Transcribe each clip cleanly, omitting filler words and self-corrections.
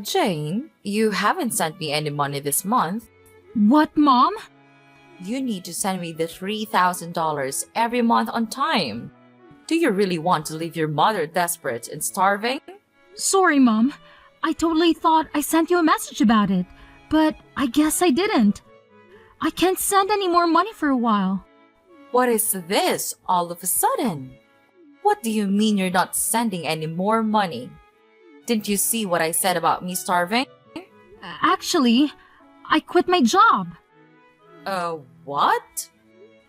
Jane, you haven't sent me any money this month. What, Mom? You need to send me the $3,000 every month on time. Do you really want to leave your mother desperate and starving? Sorry, Mom. I totally thought I sent you a message about it, but I guess I didn't. I can't send any more money for a while. What is this all of a sudden? What do you mean you're not sending any more money? Didn't you see what I said about me starving? Actually, I quit my job. What?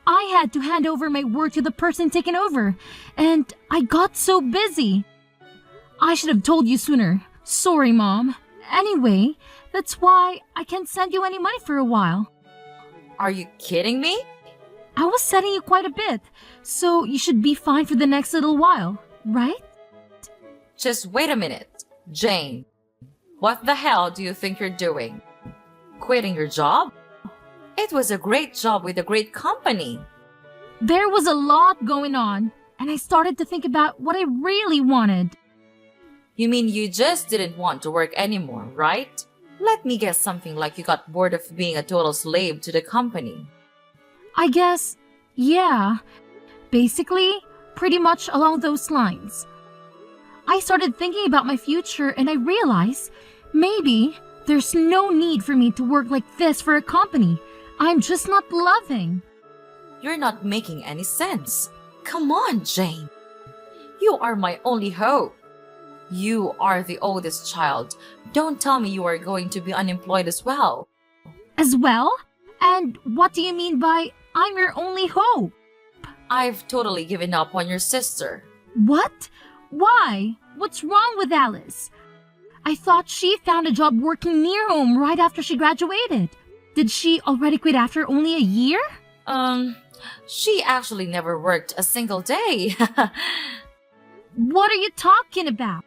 I had to hand over my work to the person taking over, and I got so busy. I should have told you sooner. Sorry, Mom. Anyway, that's why I can't send you any money for a while. Are you kidding me? I was sending you quite a bit, so you should be fine for the next little while, right? Just wait a minute. Jane, what the hell do you think you're doing? Quitting your job? It was a great job with a great company. There was a lot going on, and I started to think about what I really wanted. You mean you just didn't want to work anymore, right? Let me guess, something like you got bored of being a total slave to the company. I guess, yeah. Basically, pretty much along those lines. I started thinking about my future and I realized maybe there's no need for me to work like this for a company I'm just not loving. You're not making any sense. Come on, Jane. You are my only hope. You are the oldest child. Don't tell me you are going to be unemployed as well. As well? And what do you mean by I'm your only hope? I've totally given up on your sister. What? Why? What's wrong with Alice? I thought she found a job working near home right after she graduated. Did she already quit after only a year? She actually never worked a single day. What are you talking about?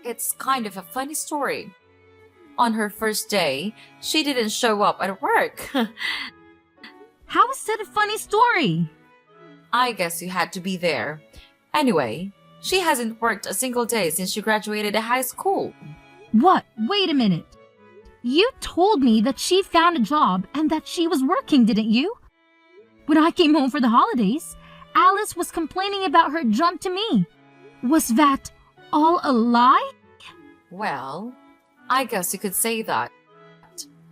It's kind of a funny story. On her first day, she didn't show up at work. How is that a funny story? I guess you had to be there. Anyway, she hasn't worked a single day since she graduated high school. What? Wait a minute. You told me that she found a job and that she was working, didn't you? When I came home for the holidays, Alice was complaining about her jump to me. Was that all a lie? Well, I guess you could say that.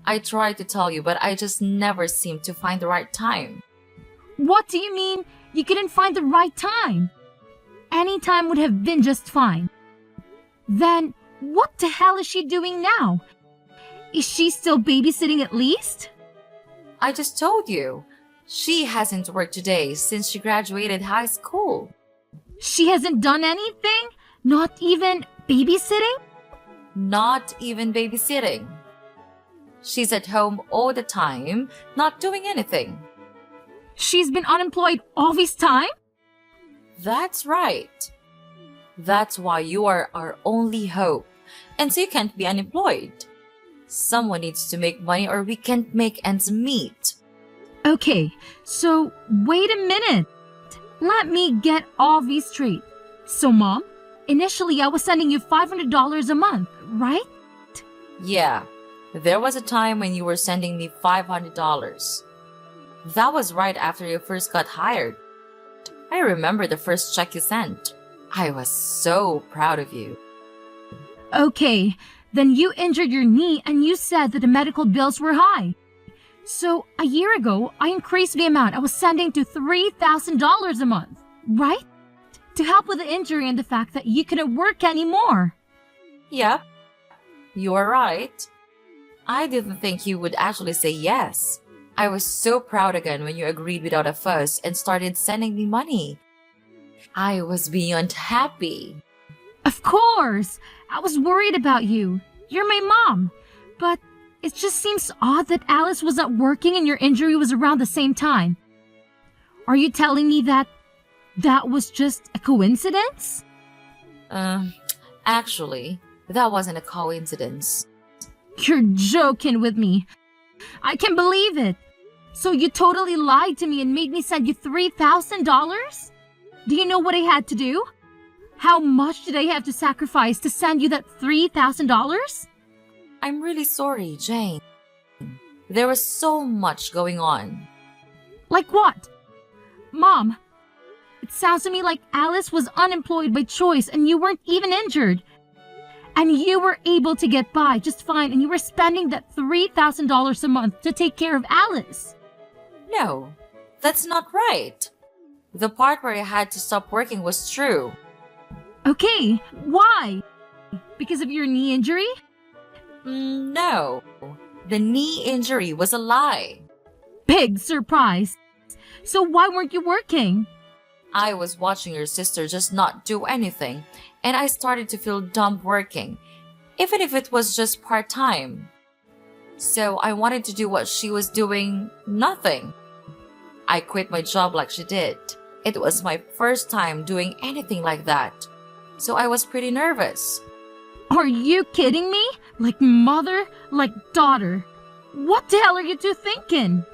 I tried to tell you, but I just never seemed to find the right time. What do you mean you couldn't find the right time? Any time would have been just fine. Then what the hell is she doing now? Is she still babysitting at least? I just told you. She hasn't worked today since she graduated high school. She hasn't done anything? Not even babysitting? Not even babysitting. She's at home all the time, not doing anything. She's been unemployed all this time? That's right. That's why you are our only hope, and so you can't be unemployed. Someone needs to make money or we can't make ends meet. Okay, so wait a minute. Let me get all these straight. So, Mom, initially I was sending you $500 a month, right? Yeah, there was a time when you were sending me $500. That was right after you first got hired. I remember the first check you sent. I was so proud of you. Okay, then you injured your knee and you said that the medical bills were high. So, a year ago, I increased the amount I was sending to $3,000 a month, right? To help with the injury and the fact that you couldn't work anymore. Yep, you are right. I didn't think you would actually say yes. I was so proud again when you agreed without a fuss and started sending me money. I was beyond happy. Of course! I was worried about you. You're my mom. But it just seems odd that Alice was not working and your injury was around the same time. Are you telling me that was just a coincidence? Actually, that wasn't a coincidence. You're joking with me. I can't believe it. So you totally lied to me and made me send you $3,000? Do you know what I had to do? How much did I have to sacrifice to send you that $3,000? I'm really sorry, Jane. There was so much going on. Like what? Mom, it sounds to me like Alice was unemployed by choice and you weren't even injured. And you were able to get by just fine and you were spending that $3,000 a month to take care of Alice. No, that's not right. The part where I had to stop working was true. Okay, why? Because of your knee injury? No, the knee injury was a lie. Big surprise. So why weren't you working? I was watching your sister just not do anything, and I started to feel dumb working, even if it was just part-time. So I wanted to do what she was doing, nothing. I quit my job like she did. It was my first time doing anything like that, so I was pretty nervous. Are you kidding me? Like mother, like daughter. What the hell are you two thinking?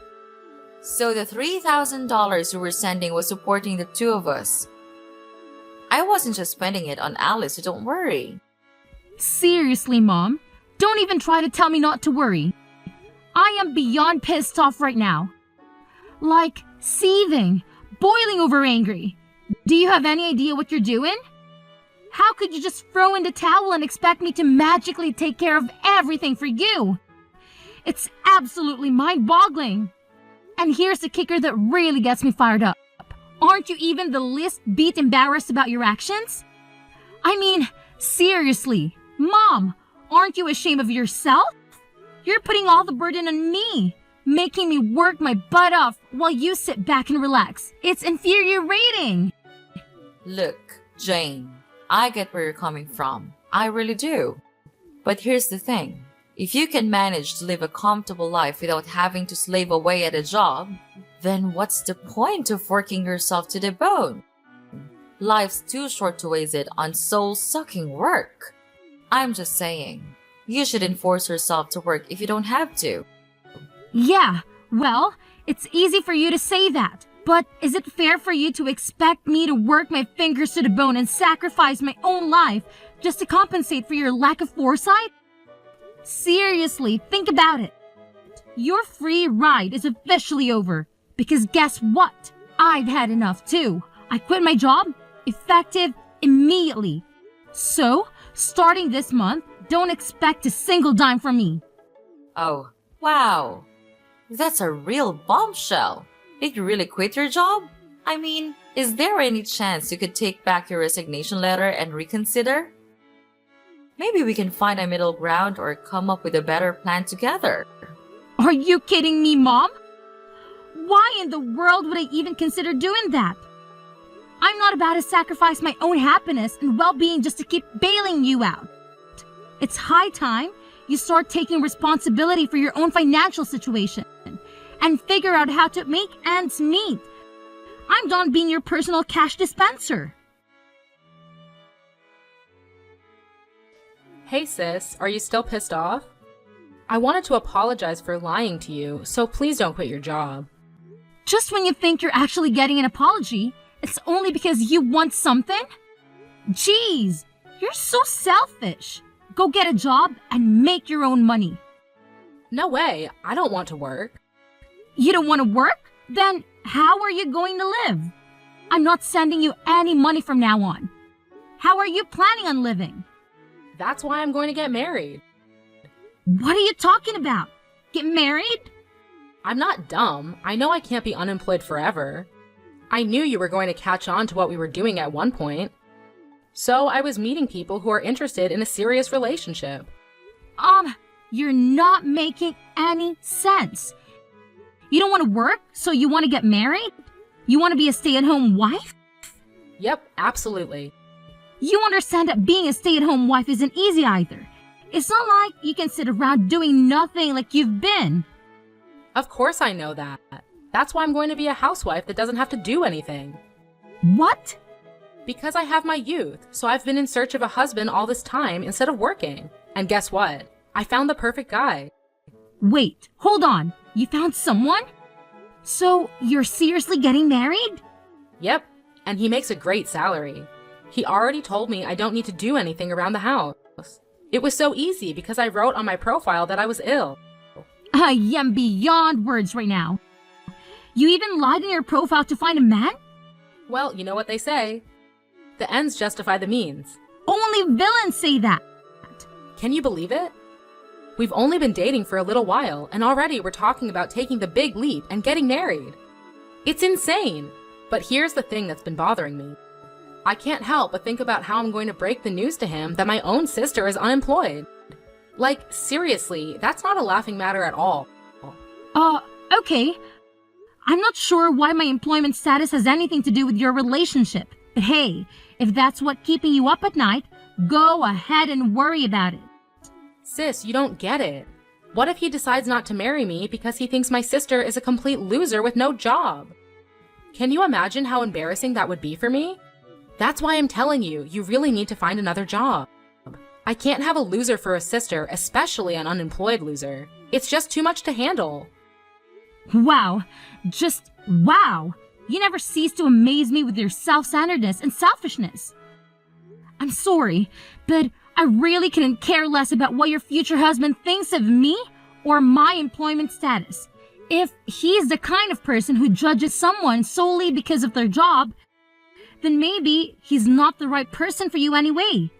So the $3,000 you were sending was supporting the two of us. I wasn't just spending it on Alice, so don't worry. Seriously, Mom, don't even try to tell me not to worry. I am beyond pissed off right now. Like, seething, boiling over angry. Do you have any idea what you're doing? How could you just throw in the towel and expect me to magically take care of everything for you? It's absolutely mind-boggling. And here's the kicker that really gets me fired up. Aren't you even the least bit embarrassed about your actions? I mean, seriously, Mom, aren't you ashamed of yourself? You're putting all the burden on me, making me work my butt off while you sit back and relax. It's infuriating. Look, Jane, I get where you're coming from. I really do. But here's the thing. If you can manage to live a comfortable life without having to slave away at a job, then what's the point of working yourself to the bone? Life's too short to waste it on soul-sucking work. I'm just saying, you shouldn't force yourself to work if you don't have to. Yeah, well, it's easy for you to say that. But is it fair for you to expect me to work my fingers to the bone and sacrifice my own life just to compensate for your lack of foresight? Seriously, think about it. Your free ride is officially over. Because guess what? I've had enough too. I quit my job, effective immediately. So, starting this month, don't expect a single dime from me. Oh, wow. That's a real bombshell. Did you really quit your job? I mean, is there any chance you could take back your resignation letter and reconsider? Maybe we can find a middle ground or come up with a better plan together. Are you kidding me, Mom? Why in the world would I even consider doing that? I'm not about to sacrifice my own happiness and well-being just to keep bailing you out. It's high time you start taking responsibility for your own financial situation and figure out how to make ends meet. I'm done being your personal cash dispenser. Hey sis, are you still pissed off? I wanted to apologize for lying to you, so please don't quit your job. Just when you think you're actually getting an apology, it's only because you want something? Jeez, you're so selfish. Go get a job and make your own money. No way, I don't want to work. You don't want to work? Then how are you going to live? I'm not sending you any money from now on. How are you planning on living? That's why I'm going to get married. What are you talking about? Get married? I'm not dumb. I know I can't be unemployed forever. I knew you were going to catch on to what we were doing at one point. So I was meeting people who are interested in a serious relationship. You're not making any sense. You don't want to work, so you want to get married? You want to be a stay-at-home wife? Yep, absolutely. You understand that being a stay-at-home wife isn't easy either. It's not like you can sit around doing nothing like you've been. Of course I know that. That's why I'm going to be a housewife that doesn't have to do anything. What? Because I have my youth, so I've been in search of a husband all this time instead of working. And guess what? I found the perfect guy. Wait, hold on. You found someone? So you're seriously getting married? Yep, and he makes a great salary. He already told me I don't need to do anything around the house. It was so easy because I wrote on my profile that I was ill. I am beyond words right now. You even lied in your profile to find a man? Well, you know what they say. The ends justify the means. Only villains say that. Can you believe it? We've only been dating for a little while, and already we're talking about taking the big leap and getting married. It's insane. But here's the thing that's been bothering me. I can't help but think about how I'm going to break the news to him that my own sister is unemployed. Like, seriously, that's not a laughing matter at all. Okay. I'm not sure why my employment status has anything to do with your relationship. But hey, if that's what keeping you up at night, go ahead and worry about it. Sis, you don't get it. What if he decides not to marry me because he thinks my sister is a complete loser with no job? Can you imagine how embarrassing that would be for me? That's why I'm telling you, you really need to find another job. I can't have a loser for a sister, especially an unemployed loser. It's just too much to handle. Wow. Just wow. You never cease to amaze me with your self-centeredness and selfishness. I'm sorry, but I really couldn't care less about what your future husband thinks of me or my employment status. If he's the kind of person who judges someone solely because of their job, then maybe he's not the right person for you anyway.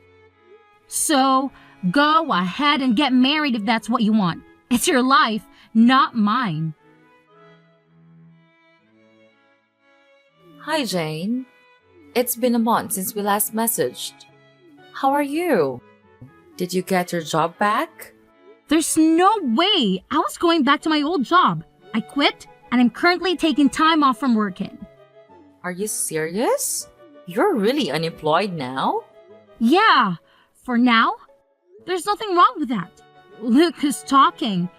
So, go ahead and get married if that's what you want. It's your life, not mine. Hi, Jane. It's been a month since we last messaged. How are you? Did you get your job back? There's no way I was going back to my old job. I quit, and I'm currently taking time off from working. Are you serious? You're really unemployed now? Yeah, for now. There's nothing wrong with that. Look who's talking.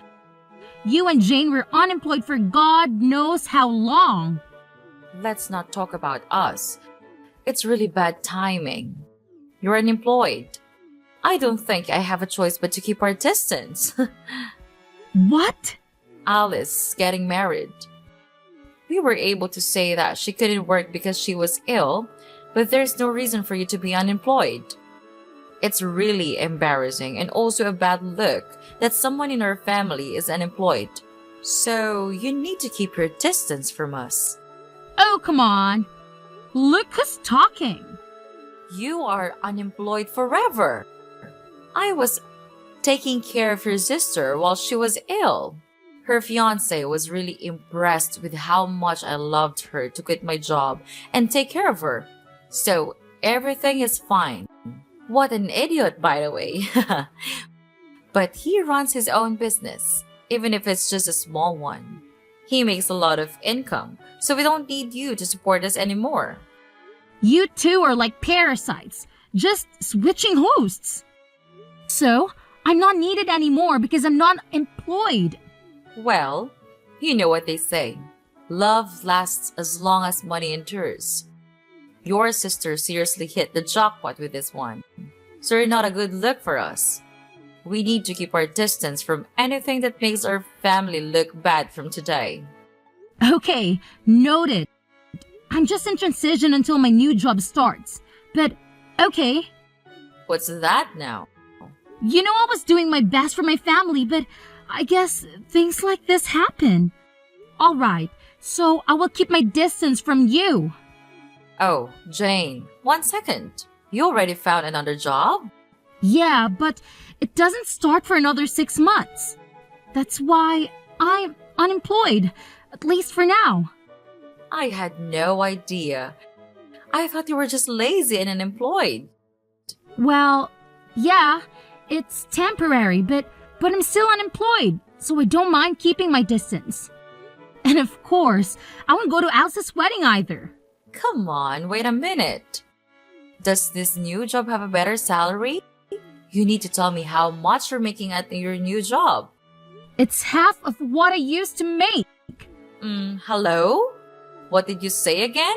You and Jane were unemployed for God knows how long. Let's not talk about us. It's really bad timing. You're unemployed. I don't think I have a choice but to keep our distance. What? Alice getting married. We were able to say that she couldn't work because she was ill, but there's no reason for you to be unemployed. It's really embarrassing and also a bad look that someone in our family is unemployed. So you need to keep your distance from us. Oh, come on. Look who's talking. You are unemployed forever. I was taking care of your sister while she was ill. Her fiance was really impressed with how much I loved her to quit my job and take care of her. So everything is fine. What an idiot, by the way. But he runs his own business, even if it's just a small one. He makes a lot of income, so we don't need you to support us anymore. You two are like parasites, just switching hosts. So, I'm not needed anymore because I'm not employed. Well, you know what they say. Love lasts as long as money endures. Your sister seriously hit the jackpot with this one. So you're not a good look for us. We need to keep our distance from anything that makes our family look bad from today. Okay, noted. I'm just in transition until my new job starts. But, okay. What's that now? You know I was doing my best for my family, but I guess things like this happen. Alright, so I will keep my distance from you. Oh, Jane, 1 second. You already found another job? Yeah, but it doesn't start for another 6 months. That's why I'm unemployed, at least for now. I had no idea. I thought you were just lazy and unemployed. Well, yeah, it's temporary, but I'm still unemployed, so I don't mind keeping my distance. And of course, I won't go to Alice's wedding either. Come on, wait a minute. Does this new job have a better salary? You need to tell me how much you're making at your new job. It's half of what I used to make. Hello? What did you say again?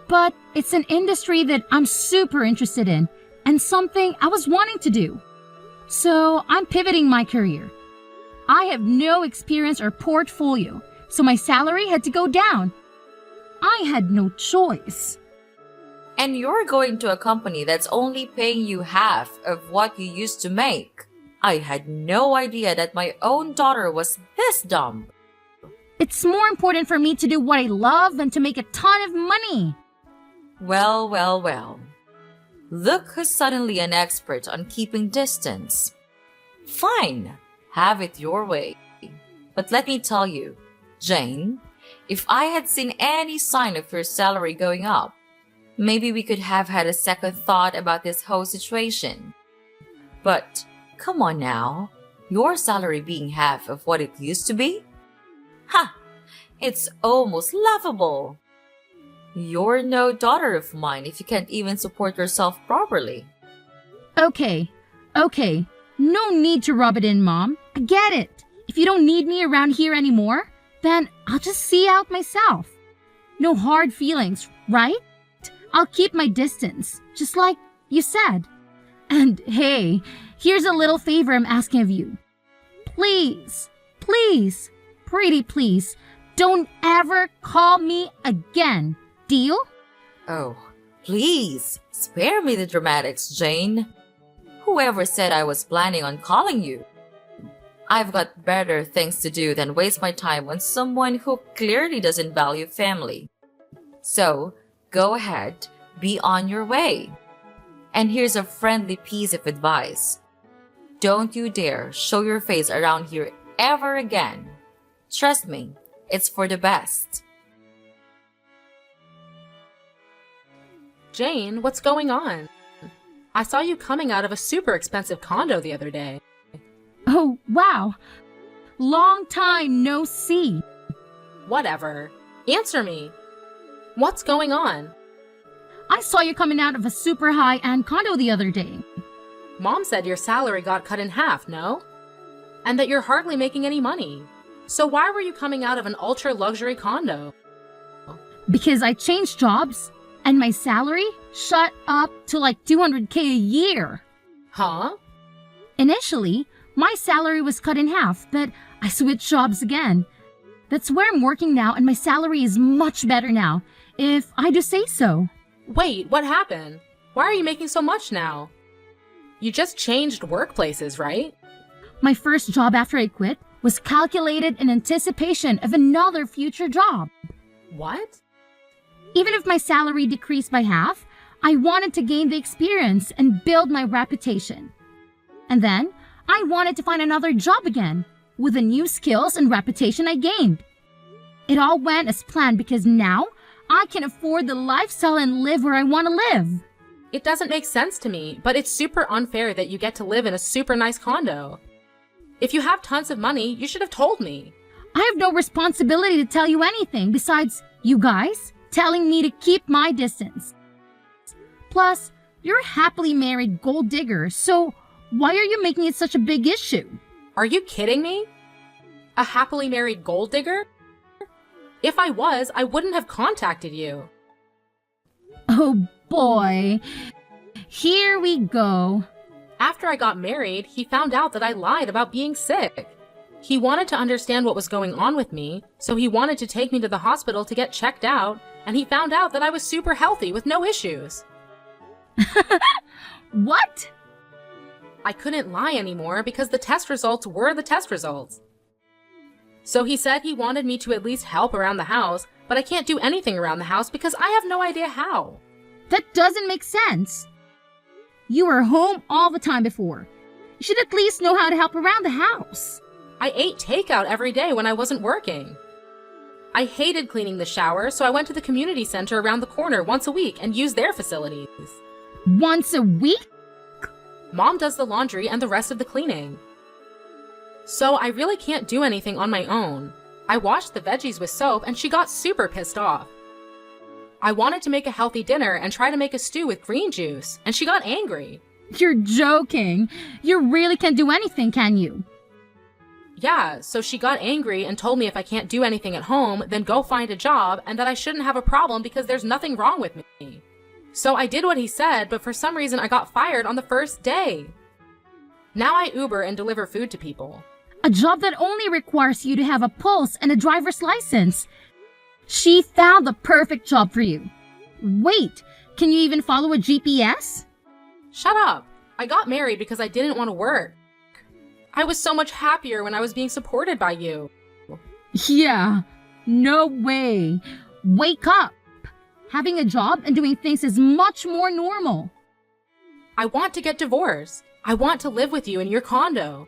But it's an industry that I'm super interested in and something I was wanting to do. So I'm pivoting my career. I have no experience or portfolio, so my salary had to go down. I had no choice. And you're going to a company that's only paying you half of what you used to make. I had no idea that my own daughter was this dumb. It's more important for me to do what I love than to make a ton of money. Well, well, well. Look who's suddenly an expert on keeping distance. Fine, have it your way. But let me tell you, Jane, if I had seen any sign of your salary going up, maybe we could have had a second thought about this whole situation. But come on now, your salary being half of what it used to be? Ha! It's almost laughable. You're no daughter of mine if you can't even support yourself properly. Okay. No need to rub it in, Mom. I get it. If you don't need me around here anymore, then I'll just see out myself. No hard feelings, right? I'll keep my distance, just like you said. And hey, here's a little favor I'm asking of you. Please, pretty please, don't ever call me again. Deal? Oh, please, spare me the dramatics, Jane. Whoever said I was planning on calling you? I've got better things to do than waste my time on someone who clearly doesn't value family. So, go ahead, be on your way. And here's a friendly piece of advice. Don't you dare show your face around here ever again. Trust me, it's for the best. Jane, what's going on? I saw you coming out of a super expensive condo the other day. Oh, wow. Long time no see. Whatever. Answer me. What's going on? I saw you coming out of a super high-end condo the other day. Mom said your salary got cut in half, no? And that you're hardly making any money. So why were you coming out of an ultra-luxury condo? Because I changed jobs, and my salary shot up to like $200K a year. Huh? Initially, my salary was cut in half, but I switched jobs again. That's where I'm working now, and my salary is much better now, if I do say so. Wait, what happened? Why are you making so much now? You just changed workplaces, right? My first job after I quit was calculated in anticipation of another future job. What? Even if my salary decreased by half, I wanted to gain the experience and build my reputation. And then, I wanted to find another job again, with the new skills and reputation I gained. It all went as planned because now, I can afford the lifestyle and live where I want to live. It doesn't make sense to me, but it's super unfair that you get to live in a super nice condo. If you have tons of money, you should have told me. I have no responsibility to tell you anything besides you guys telling me to keep my distance. Plus, you're a happily married gold digger, so why are you making it such a big issue? Are you kidding me? A happily married gold digger? If I was, I wouldn't have contacted you. Oh boy. Here we go. After I got married, he found out that I lied about being sick. He wanted to understand what was going on with me, so he wanted to take me to the hospital to get checked out, and he found out that I was super healthy with no issues. What? I couldn't lie anymore because the test results were the test results. So he said he wanted me to at least help around the house, but I can't do anything around the house because I have no idea how. That doesn't make sense. You were home all the time before. You should at least know how to help around the house. I ate takeout every day when I wasn't working. I hated cleaning the shower, so I went to the community center around the corner once a week and used their facilities. Once a week? Mom does the laundry and the rest of the cleaning. So I really can't do anything on my own. I washed the veggies with soap and she got super pissed off. I wanted to make a healthy dinner and try to make a stew with green juice, and she got angry. You're joking. You really can't do anything, can you? Yeah, so she got angry and told me if I can't do anything at home, then go find a job and that I shouldn't have a problem because there's nothing wrong with me. So I did what he said, but for some reason I got fired on the first day. Now I Uber and deliver food to people. A job that only requires you to have a pulse and a driver's license. She found the perfect job for you. Wait, Can you even follow a GPS? Shut up. I got married because I didn't want to work. I was so much happier when I was being supported by you. Yeah, no way. Wake up. Having a job and doing things is much more normal. I want to get divorced. I want to live with you in your condo.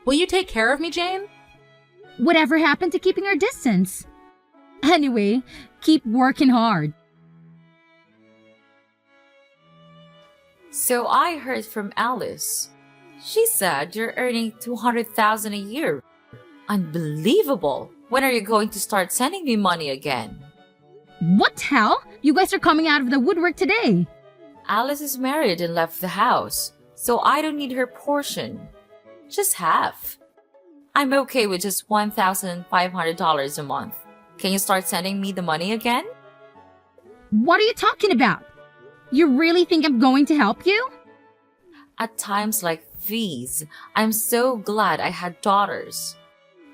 Will you take care of me, Jane? Whatever happened to keeping our distance? Anyway, keep working hard. So I heard from Alice. She said you're earning $200,000 a year. Unbelievable. When are you going to start sending me money again? What hell? You guys are coming out of the woodwork today. Alice is married and left the house, so I don't need her portion. Just half. I'm okay with just $1,500 a month. Can you start sending me the money again? What are you talking about? You really think I'm going to help you? At times like these, I'm so glad I had daughters.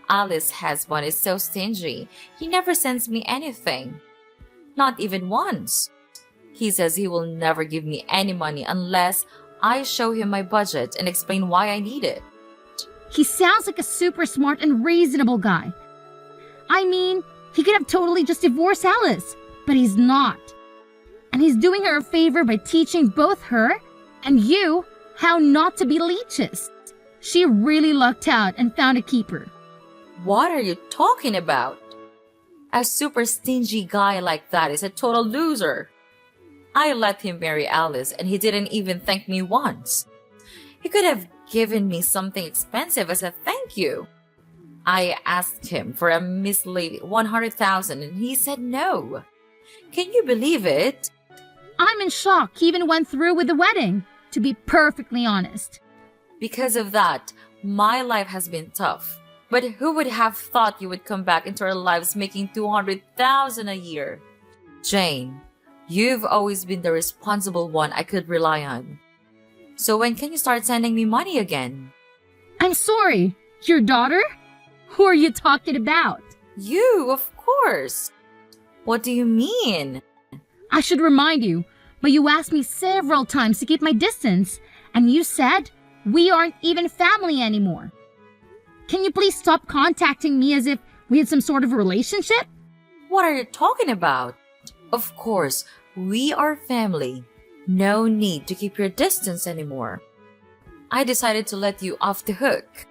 Alice's husband is so stingy. He never sends me anything. Not even once. He says he will never give me any money unless I show him my budget and explain why I need it. He sounds like a super smart and reasonable guy. I mean, he could have totally just divorced Alice, but he's not. And he's doing her a favor by teaching both her and you how not to be leeches. She really lucked out and found a keeper. What are you talking about? A super stingy guy like that is a total loser. I let him marry Alice and he didn't even thank me once. He could have given me something expensive as a thank you. I asked him for a measly $100,000 and he said no. Can you believe it? I'm in shock he even went through with the wedding, to be perfectly honest. Because of that, my life has been tough. But who would have thought you would come back into our lives making $200,000 a year? Jane, you've always been the responsible one I could rely on. So when can you start sending me money again? I'm sorry, your daughter? Who are you talking about? You, of course. What do you mean? I should remind you, but you asked me several times to keep my distance, and you said we aren't even family anymore. Can you please stop contacting me as if we had some sort of relationship? What are you talking about? Of course, we are family. No need to keep your distance anymore. I decided to let you off the hook.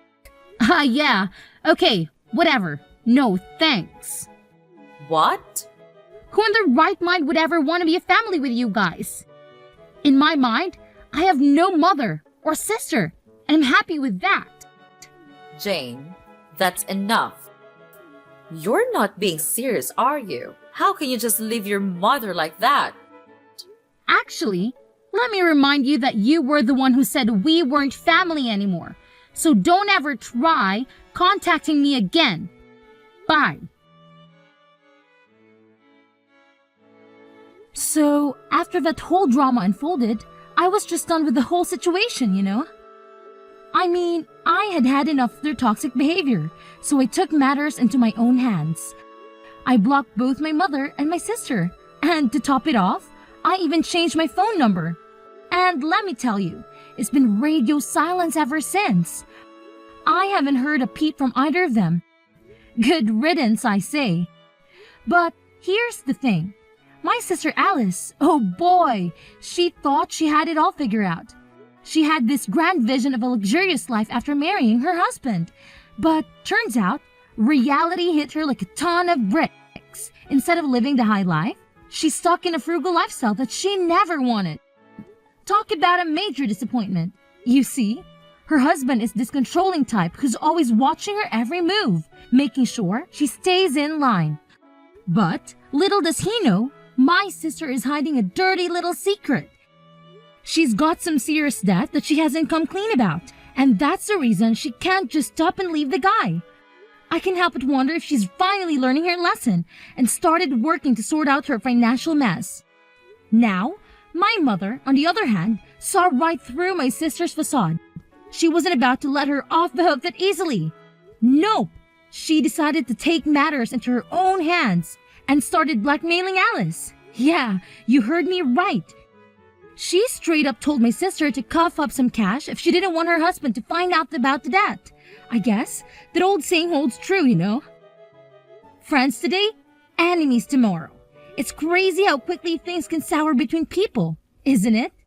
Yeah. Okay, whatever. No, thanks. What? Who in their right mind would ever want to be a family with you guys? In my mind, I have no mother or sister, and I'm happy with that. Jane, that's enough. You're not being serious, are you? How can you just leave your mother like that? Actually, let me remind you that you were the one who said we weren't family anymore. So don't ever try contacting me again. Bye. So, after that whole drama unfolded, I was just done with the whole situation, you know? I mean, I had had enough of their toxic behavior, so I took matters into my own hands. I blocked both my mother and my sister, and to top it off, I even changed my phone number. And let me tell you, it's been radio silence ever since. I haven't heard a peep from either of them. Good riddance, I say. But here's the thing. My sister Alice, oh boy, she thought she had it all figured out. She had this grand vision of a luxurious life after marrying her husband. But turns out, reality hit her like a ton of bricks. Instead of living the high life, she's stuck in a frugal lifestyle that she never wanted. Talk about a major disappointment. You see, her husband is this controlling type who's always watching her every move, making sure she stays in line. But little does he know, my sister is hiding a dirty little secret. She's got some serious debt that she hasn't come clean about, and that's the reason she can't just up and leave the guy. I can help but wonder if she's finally learning her lesson and started working to sort out her financial mess. Now, my mother, on the other hand, saw right through my sister's facade. She wasn't about to let her off the hook that easily. Nope! She decided to take matters into her own hands and started blackmailing Alice. Yeah, you heard me right. She straight up told my sister to cough up some cash if she didn't want her husband to find out about the debt. I guess that old saying holds true, you know. Friends today, enemies tomorrow. It's crazy how quickly things can sour between people, isn't it?